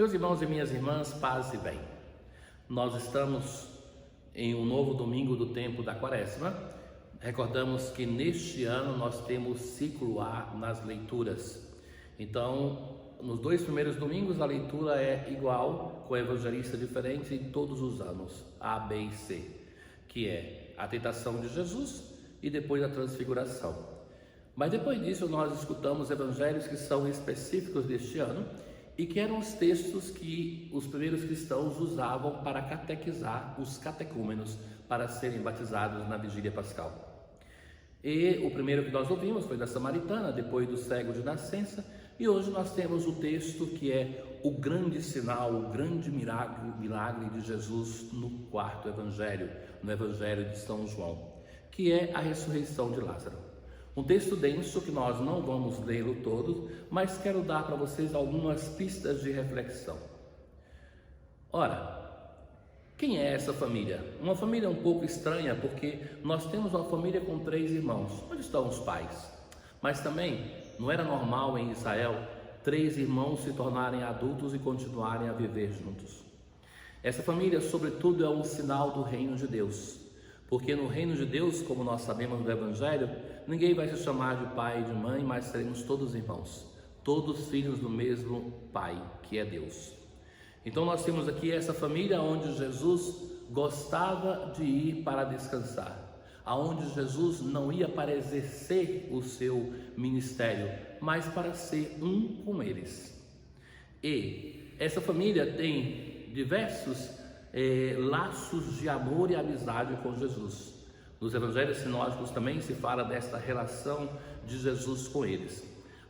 Meus irmãos e minhas irmãs, paz e bem. Nós estamos em um novo domingo do tempo da Quaresma. Recordamos que neste ano nós temos ciclo A nas leituras. Então, nos dois primeiros domingos a leitura é igual, com evangelista diferente em todos os anos, A, B e C, que é a tentação de Jesus e depois a transfiguração. Mas depois disso nós escutamos evangelhos que são específicos deste ano e que eram os textos que os primeiros cristãos usavam para catequizar os catecúmenos para serem batizados na vigília pascal. E o primeiro que nós ouvimos foi da Samaritana, depois do cego de nascença, e hoje nós temos o texto que é o grande sinal, o grande milagre de Jesus no quarto evangelho, no evangelho de São João, que é a ressurreição de Lázaro. Um texto denso que nós não vamos lê-lo todo, mas quero dar para vocês algumas pistas de reflexão. Ora, quem é essa família? Uma família um pouco estranha, porque nós temos uma família com 3 irmãos. Onde estão os pais? Mas também não era normal em Israel 3 irmãos se tornarem adultos e continuarem a viver juntos. Essa família, sobretudo, é um sinal do reino de Deus. Porque no reino de Deus, como nós sabemos do Evangelho, ninguém vai se chamar de pai e de mãe, mas seremos todos irmãos, todos filhos do mesmo Pai, que é Deus. Então nós temos aqui essa família onde Jesus gostava de ir para descansar, aonde Jesus não ia para exercer o seu ministério, mas para ser um com eles. E essa família tem diversos laços de amor e amizade com Jesus. Nos evangelhos sinóticos também se fala desta relação de Jesus com eles.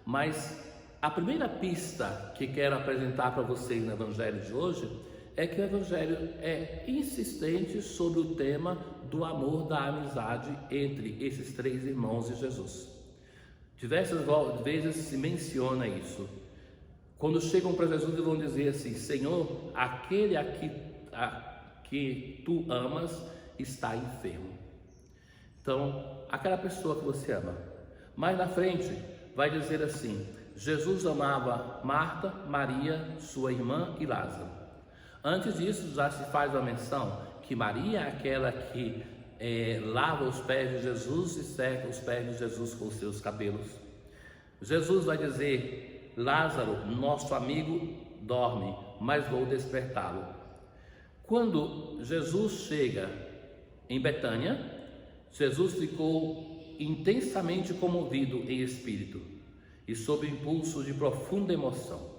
Mas a primeira pista que quero apresentar para vocês no evangelho de hoje é que o evangelho é insistente sobre o tema do amor, da amizade entre esses 3 irmãos e Jesus. Diversas vezes se menciona isso. Quando chegam para Jesus e vão dizer assim: Senhor, aquele a que tu amas está enfermo. Então, aquela pessoa que você ama. Mais na frente vai dizer assim: Jesus amava Marta, Maria, sua irmã e Lázaro. Antes disso já se faz uma menção que Maria é aquela que lava os pés de Jesus e seca os pés de Jesus com os seus cabelos. Jesus vai dizer: Lázaro, nosso amigo, dorme, mas vou despertá-lo. Quando Jesus chega em Betânia, Jesus ficou intensamente comovido em espírito e sob o impulso de profunda emoção.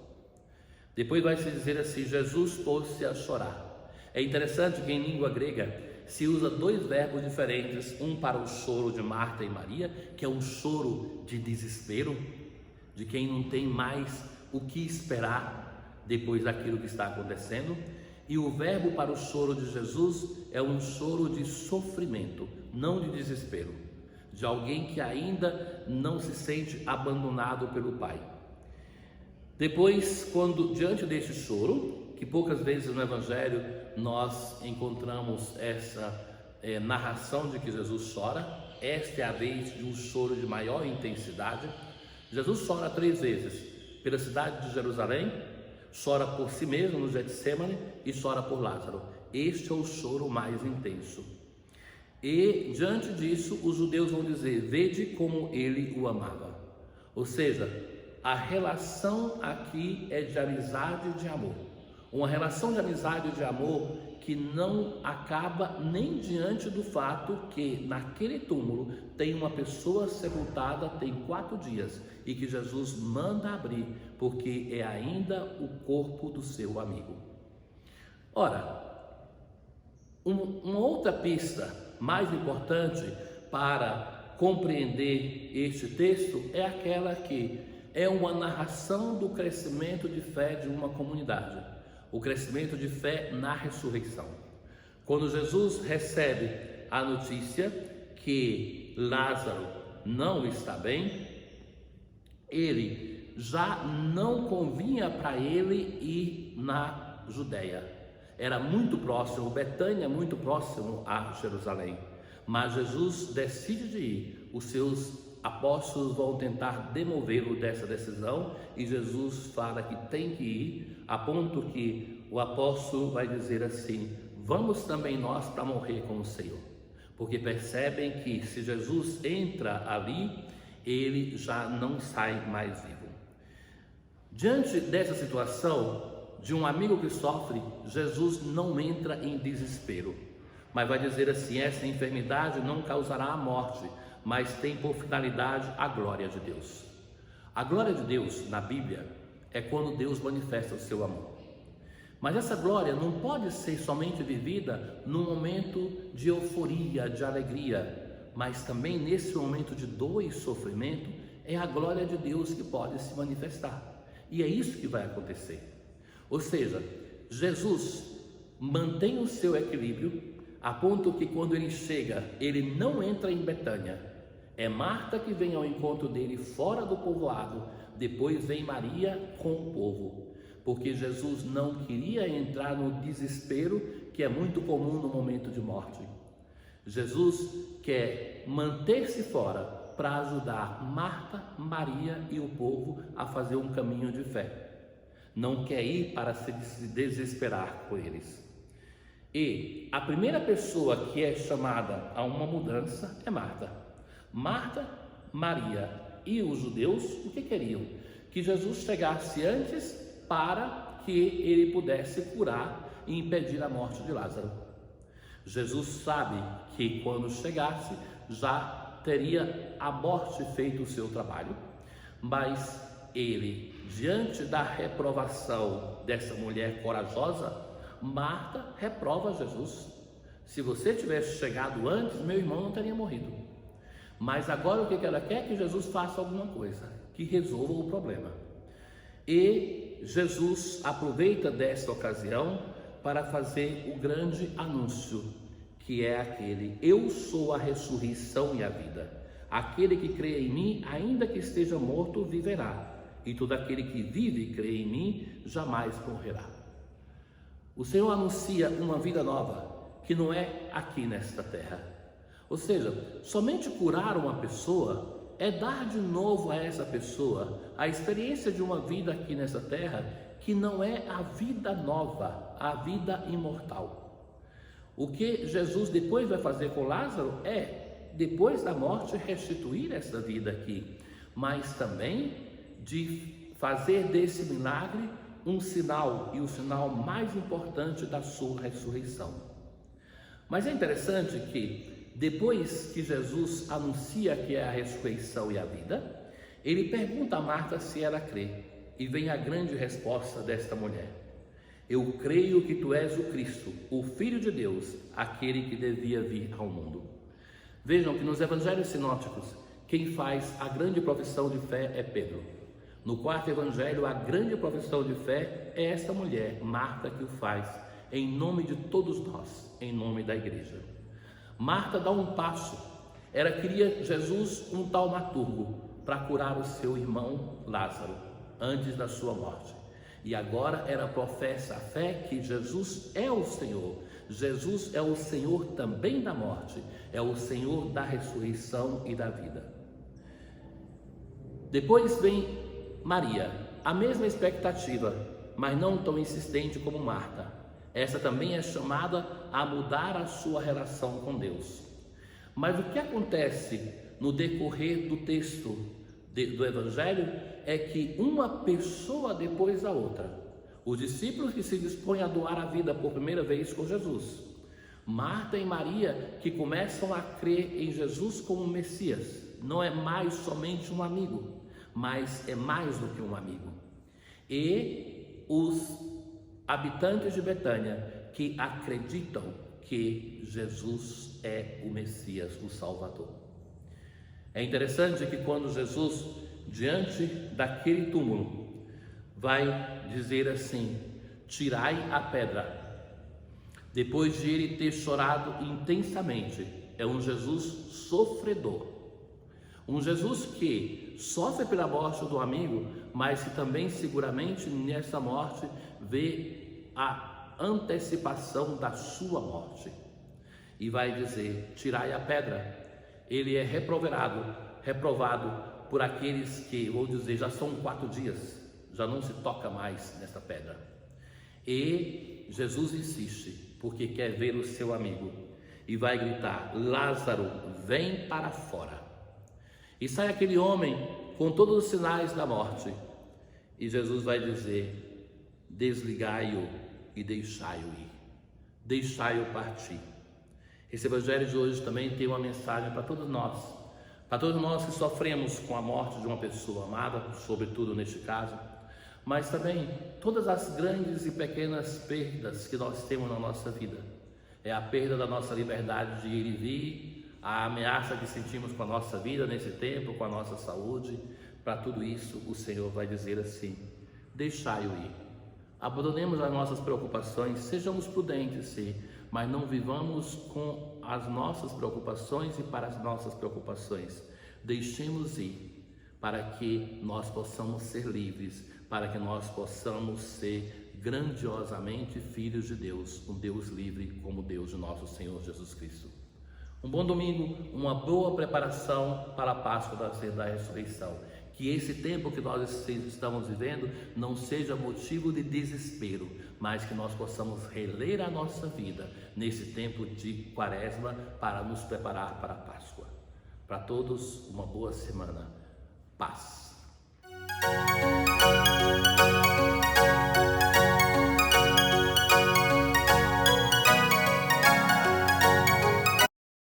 Depois vai se dizer assim: Jesus pôs-se a chorar. É interessante que em língua grega se usa 2 verbos diferentes, um para o choro de Marta e Maria, que é um choro de desespero, de quem não tem mais o que esperar depois daquilo que está acontecendo. E o verbo para o choro de Jesus é um choro de sofrimento, não de desespero, de alguém que ainda não se sente abandonado pelo Pai. Depois, quando diante deste choro, que poucas vezes no Evangelho nós encontramos essa narração de que Jesus chora, esta é a vez de um choro de maior intensidade. Jesus chora 3 vezes, pela cidade de Jerusalém, chora por si mesmo no Getsêmani e chora por Lázaro. Este é o choro mais intenso. E diante disso os judeus vão dizer: vede como ele o amava. Ou seja, a relação aqui é de amizade e de amor. Uma relação de amizade e de amor que não acaba nem diante do fato que naquele túmulo tem uma pessoa sepultada tem 4 dias e que Jesus manda abrir, porque é ainda o corpo do seu amigo. Ora, uma outra pista mais importante para compreender este texto é aquela que é uma narração do crescimento de fé de uma comunidade, o crescimento de fé na ressurreição. Quando Jesus recebe a notícia que Lázaro não está bem, ele já não convinha para ele ir na Judeia. Era muito próximo, Betânia muito próximo a Jerusalém. Mas Jesus decide de ir. Os seus apóstolos vão tentar demovê-lo dessa decisão e Jesus fala que tem que ir, a ponto que o apóstolo vai dizer assim: vamos também nós para morrer com o Senhor, porque percebem que se Jesus entra ali, ele já não sai mais vivo. Diante dessa situação, de um amigo que sofre, Jesus não entra em desespero, mas vai dizer assim: essa enfermidade não causará a morte, mas tem por finalidade a glória de Deus. A glória de Deus na Bíblia é quando Deus manifesta o seu amor. Mas essa glória não pode ser somente vivida num momento de euforia, de alegria, mas também nesse momento de dor e sofrimento é a glória de Deus que pode se manifestar. E é isso que vai acontecer. Ou seja, Jesus mantém o seu equilíbrio a ponto que quando ele chega, ele não entra em Betânia. É Marta que vem ao encontro dele fora do povoado, depois vem Maria com o povo, porque Jesus não queria entrar no desespero que é muito comum no momento de morte. Jesus quer manter-se fora para ajudar Marta, Maria e o povo a fazer um caminho de fé. Não quer ir para se desesperar com eles. E a primeira pessoa que é chamada a uma mudança é Marta. Marta, Maria e os judeus, o que queriam? Que Jesus chegasse antes para que ele pudesse curar e impedir a morte de Lázaro. Jesus sabe que quando chegasse já teria a morte feito o seu trabalho, mas ele, diante da reprovação dessa mulher corajosa, Marta reprova Jesus. Se você tivesse chegado antes, meu irmão não teria morrido. Mas agora o que ela quer? Que Jesus faça alguma coisa, que resolva o problema. E Jesus aproveita desta ocasião para fazer o grande anúncio, que é aquele: eu sou a ressurreição e a vida. Aquele que crê em mim, ainda que esteja morto, viverá. E todo aquele que vive e crê em mim, jamais morrerá. O Senhor anuncia uma vida nova, que não é aqui nesta terra. Ou seja, somente curar uma pessoa é dar de novo a essa pessoa a experiência de uma vida aqui nessa terra, que não é a vida nova, a vida imortal. O que Jesus depois vai fazer com Lázaro é, depois da morte, restituir essa vida aqui, mas também de fazer desse milagre um sinal, e o sinal mais importante da sua ressurreição. Mas é interessante que depois que Jesus anuncia que é a ressurreição e a vida, ele pergunta a Marta se ela crê, e vem a grande resposta desta mulher: eu creio que tu és o Cristo, o Filho de Deus, aquele que devia vir ao mundo. Vejam que nos evangelhos sinóticos, quem faz a grande profissão de fé é Pedro. No quarto evangelho, a grande profissão de fé é esta mulher, Marta, que o faz, em nome de todos nós, em nome da igreja. Marta dá um passo. Ela queria Jesus um taumaturgo para curar o seu irmão Lázaro, antes da sua morte. E agora ela professa a fé que Jesus é o Senhor. Jesus é o Senhor também da morte, é o Senhor da ressurreição e da vida. Depois vem Maria, a mesma expectativa, mas não tão insistente como Marta. Essa também é chamada a mudar a sua relação com Deus. Mas o que acontece no decorrer do texto do Evangelho é que uma pessoa depois da outra, os discípulos que se dispõem a doar a vida por primeira vez com Jesus, Marta e Maria que começam a crer em Jesus como Messias, não é mais somente um amigo, mas é mais do que um amigo. E os habitantes de Betânia que acreditam que Jesus é o Messias, o Salvador. É interessante que quando Jesus, diante daquele túmulo, vai dizer assim: tirai a pedra. Depois de ele ter chorado intensamente, é um Jesus sofredor. Um Jesus que sofre pela morte do amigo, mas que também seguramente nessa morte vê a antecipação da sua morte. E vai dizer: tirai a pedra. Ele é reprovado por aqueles que, vou dizer, já são 4 dias, já não se toca mais nesta pedra. E Jesus insiste, porque quer ver o seu amigo, e vai gritar: Lázaro, vem para fora. E sai aquele homem com todos os sinais da morte, e Jesus vai dizer: desligai-o e deixai-o ir, deixai-o partir. Esse evangelho de hoje também tem uma mensagem para todos nós que sofremos com a morte de uma pessoa amada, sobretudo neste caso, mas também todas as grandes e pequenas perdas que nós temos na nossa vida. É a perda da nossa liberdade de ir e vir, a ameaça que sentimos com a nossa vida nesse tempo, com a nossa saúde. Para tudo isso, o Senhor vai dizer assim: deixai-o ir. Abandonemos as nossas preocupações, sejamos prudentes, sim, mas não vivamos com as nossas preocupações e para as nossas preocupações. Deixemos ir, para que nós possamos ser livres, para que nós possamos ser grandiosamente filhos de Deus, um Deus livre como Deus de nosso Senhor Jesus Cristo. Um bom domingo, uma boa preparação para a Páscoa da Ressurreição. Que esse tempo que nós estamos vivendo não seja motivo de desespero, mas que nós possamos reler a nossa vida nesse tempo de Quaresma para nos preparar para a Páscoa. Para todos, uma boa semana. Paz.